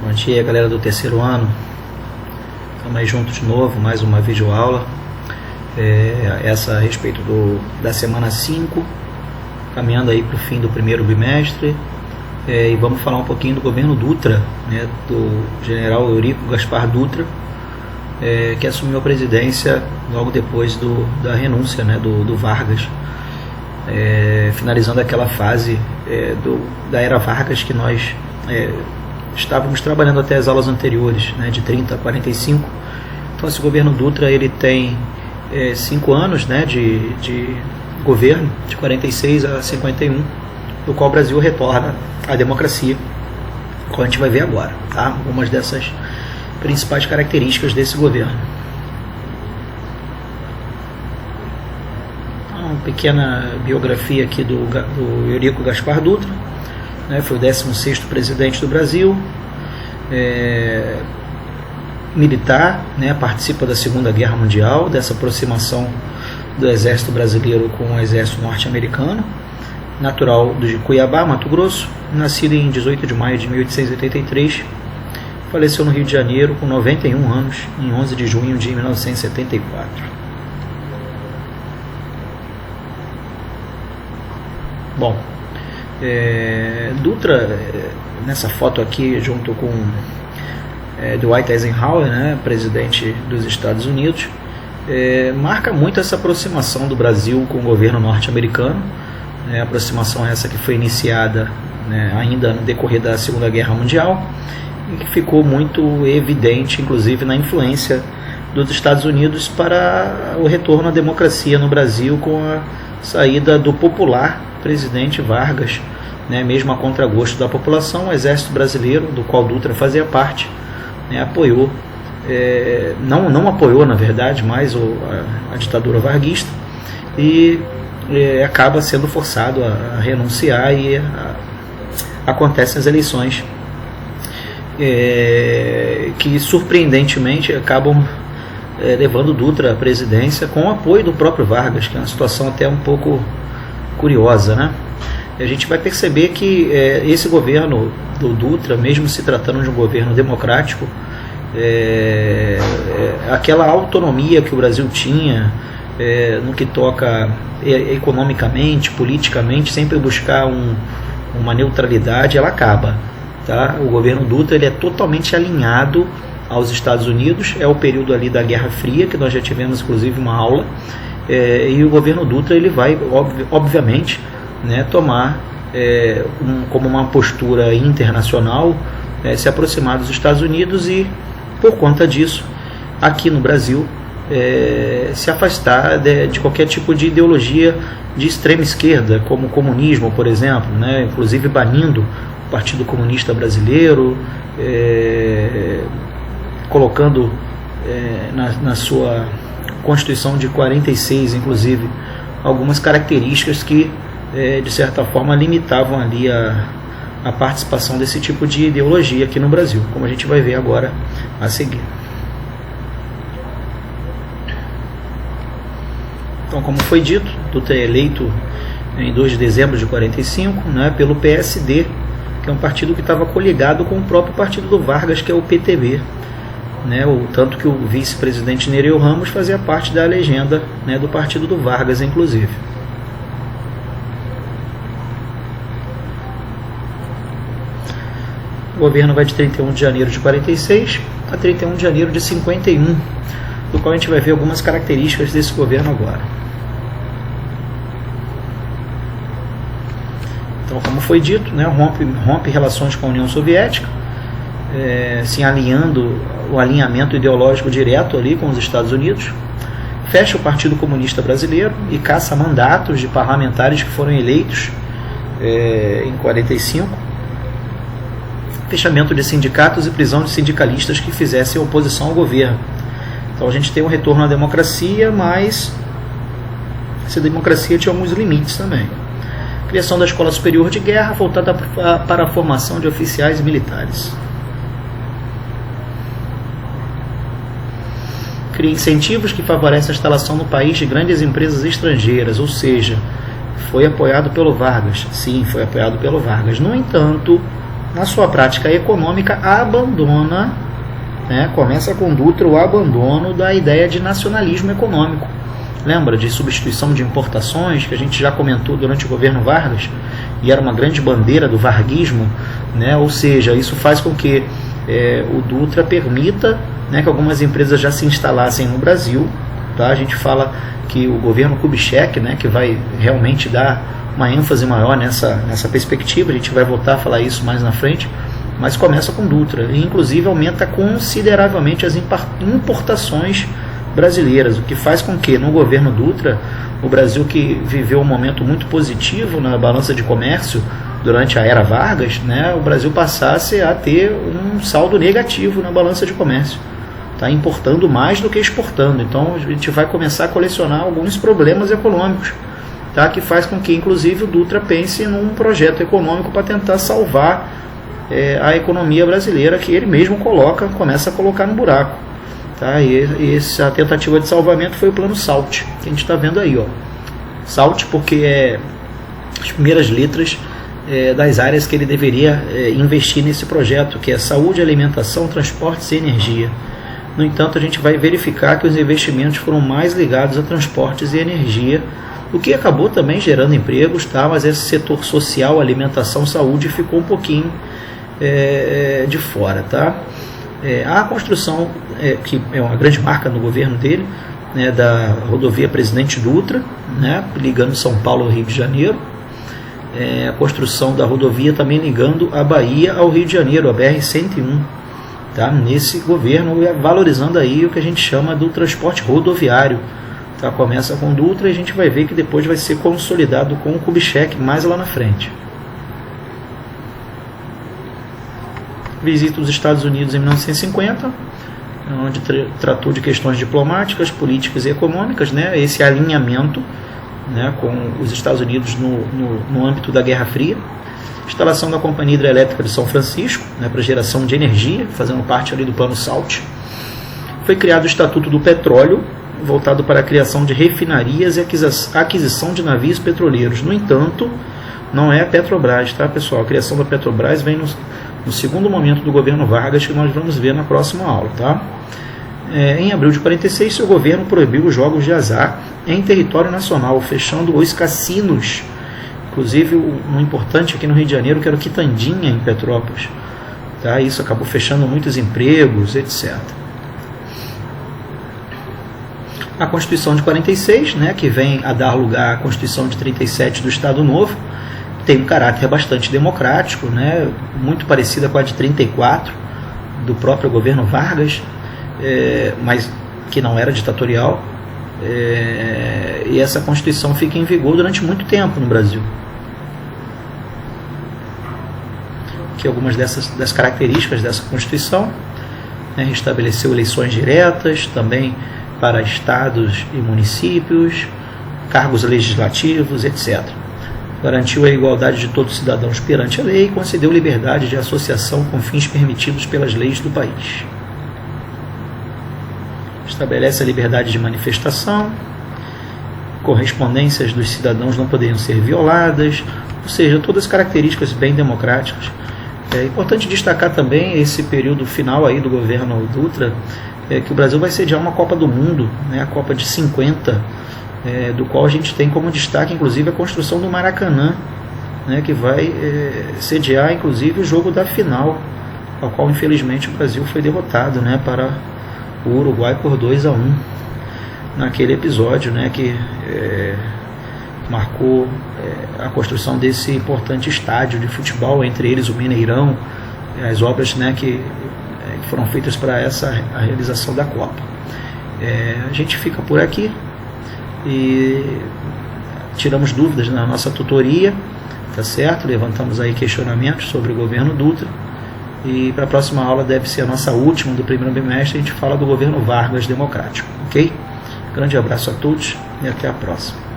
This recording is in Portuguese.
Bom dia, galera do terceiro ano. Estamos aí juntos de novo, mais uma videoaula. Essa a respeito da semana 5, caminhando aí para o fim do primeiro bimestre. E vamos falar um pouquinho do governo Dutra, né, do general Eurico Gaspar Dutra, que assumiu a presidência logo depois da renúncia, né, do Vargas, finalizando aquela fase da era Vargas que nós estávamos trabalhando até as aulas anteriores, né, de 30 a 45. Então esse governo Dutra ele tem 5 anos, né, de governo, de 46 a 51, do qual o Brasil retorna à democracia, como a gente vai ver agora, tá? Algumas dessas principais características desse governo. Uma pequena biografia aqui do Eurico Gaspar Dutra, né? Foi o 16º presidente do Brasil, militar, né? Participa da Segunda Guerra Mundial, dessa aproximação do exército brasileiro com o exército norte-americano, natural de Cuiabá, Mato Grosso, nascido em 18 de maio de 1883, faleceu no Rio de Janeiro com 91 anos, em 11 de junho de 1974. Bom, Dutra, nessa foto aqui, junto com Dwight Eisenhower, né, presidente dos Estados Unidos, marca muito essa aproximação do Brasil com o governo norte-americano, aproximação essa que foi iniciada, né, ainda no decorrer da Segunda Guerra Mundial, e que ficou muito evidente, inclusive, na influência dos Estados Unidos para o retorno à democracia no Brasil, com a saída do popular presidente Vargas, né, mesmo a contragosto da população. O exército brasileiro, do qual Dutra fazia parte, né, apoiou, não apoiou, na verdade, mais a ditadura varguista, e acaba sendo forçado a renunciar, e acontecem as eleições que surpreendentemente acabam levando Dutra à presidência com o apoio do próprio Vargas, que é uma situação até um pouco curiosa, né? A gente vai perceber que esse governo do Dutra, mesmo se tratando de um governo democrático, aquela autonomia que o Brasil tinha no que toca economicamente, politicamente, sempre buscar uma neutralidade, ela acaba, tá? O governo Dutra ele é totalmente alinhado aos Estados Unidos, é o período ali da Guerra Fria, que nós já tivemos inclusive uma aula, e o governo Dutra ele vai, obviamente, né, tomar como uma postura internacional, se aproximar dos Estados Unidos e, por conta disso, aqui no Brasil, se afastar de qualquer tipo de ideologia de extrema esquerda, como o comunismo, por exemplo, né, inclusive banindo o Partido Comunista Brasileiro, colocando na sua Constituição de 46, inclusive, algumas características que, de certa forma, limitavam ali a participação desse tipo de ideologia aqui no Brasil, como a gente vai ver agora a seguir. Então, como foi dito, Dutra é eleito em 2 de dezembro de 45, né, pelo PSD, que é um partido que estava coligado com o próprio partido do Vargas, que é o PTB, né, tanto que o vice-presidente Nereu Ramos fazia parte da legenda, né, do partido do Vargas, inclusive. O governo vai de 31 de janeiro de 46 a 31 de janeiro de 51, do qual a gente vai ver algumas características desse governo agora. Então, como foi dito, né, rompe relações com a União Soviética, se alinhando o alinhamento ideológico direto ali com os Estados Unidos, fecha o Partido Comunista Brasileiro e caça mandatos de parlamentares que foram eleitos em 45, fechamento de sindicatos e prisão de sindicalistas que fizessem oposição ao governo. Então a gente tem um retorno à democracia, mas essa democracia tinha alguns limites também. Criação da Escola Superior de Guerra, voltada para a formação de oficiais militares. Cria incentivos que favorecem a instalação no país de grandes empresas estrangeiras, ou seja, foi apoiado pelo Vargas. Sim, foi apoiado pelo Vargas. No entanto, na sua prática econômica, abandona, né, começa com Dutra o abandono da ideia de nacionalismo econômico. Lembra de substituição de importações, que a gente já comentou durante o governo Vargas, e era uma grande bandeira do varguismo, né? Ou seja, isso faz com que o Dutra permita, né, que algumas empresas já se instalassem no Brasil. Tá? A gente fala que o governo Kubitschek, né, que vai realmente dar uma ênfase maior nessa perspectiva, a gente vai voltar a falar isso mais na frente, mas começa com Dutra, e inclusive aumenta consideravelmente as importações brasileiras, o que faz com que no governo Dutra, o Brasil, que viveu um momento muito positivo na balança de comércio durante a era Vargas, né, o Brasil passasse a ter um saldo negativo na balança de comércio, tá importando mais do que exportando. Então a gente vai começar a colecionar alguns problemas econômicos, tá, que faz com que inclusive o Dutra pense num projeto econômico para tentar salvar a economia brasileira, que ele mesmo começa a colocar no buraco. Tá? E essa tentativa de salvamento foi o plano SALT, que a gente está vendo aí. Ó. SALT porque é as primeiras letras das áreas que ele deveria investir nesse projeto, que é saúde, alimentação, transportes e energia. No entanto, a gente vai verificar que os investimentos foram mais ligados a transportes e energia, o que acabou também gerando empregos, tá? Mas esse setor social, alimentação, saúde ficou um pouquinho de fora. Tá? A construção, que é uma grande marca no governo dele, né, da rodovia Presidente Dutra, né, ligando São Paulo ao Rio de Janeiro, a construção da rodovia também ligando a Bahia ao Rio de Janeiro, a BR-101, tá, nesse governo, valorizando aí o que a gente chama do transporte rodoviário. Tá, começa com Dutra e a gente vai ver que depois vai ser consolidado com o Kubitschek mais lá na frente. Visita os Estados Unidos em 1950, onde tratou de questões diplomáticas, políticas e econômicas, né, esse alinhamento, né, com os Estados Unidos no âmbito da Guerra Fria. Instalação da Companhia Hidrelétrica de São Francisco, né, para geração de energia, fazendo parte ali do plano SALT. Foi criado o Estatuto do Petróleo, voltado para a criação de refinarias e aquisição de navios petroleiros. No entanto, não é a Petrobras, tá, pessoal? A criação da Petrobras vem no segundo momento do governo Vargas, que nós vamos ver na próxima aula. Tá? Em abril de 46, seu governo proibiu os jogos de azar em território nacional, fechando os cassinos. Inclusive, um importante aqui no Rio de Janeiro, que era o Quitandinha, em Petrópolis. Tá? Isso acabou fechando muitos empregos, etc. A Constituição de 46, né, que vem a dar lugar à Constituição de 37 do Estado Novo, tem um caráter bastante democrático, né, muito parecida com a de 34 do próprio governo Vargas, mas que não era ditatorial, e essa Constituição fica em vigor durante muito tempo no Brasil. Aqui algumas das características dessa Constituição, né, estabeleceu eleições diretas também para estados e municípios, cargos legislativos, etc. Garantiu a igualdade de todos os cidadãos perante a lei e concedeu liberdade de associação com fins permitidos pelas leis do país. Estabelece a liberdade de manifestação, correspondências dos cidadãos não poderiam ser violadas, ou seja, todas as características bem democráticas. É importante destacar também esse período final aí do governo Dutra, que o Brasil vai sediar uma Copa do Mundo, né, a Copa de 50, do qual a gente tem como destaque, inclusive, a construção do Maracanã, né, que vai sediar, inclusive, o jogo da final, ao qual, infelizmente, o Brasil foi derrotado, né, para o Uruguai por 2-1, naquele episódio, né, que marcou a construção desse importante estádio de futebol, entre eles o Mineirão, as obras, né, que foram feitas para a realização da Copa. A gente fica por aqui e tiramos dúvidas na nossa tutoria, tá certo? Levantamos aí questionamentos sobre o governo Dutra, e para a próxima aula, deve ser a nossa última do primeiro bimestre, a gente fala do governo Vargas democrático, ok? Grande abraço a todos e até a próxima.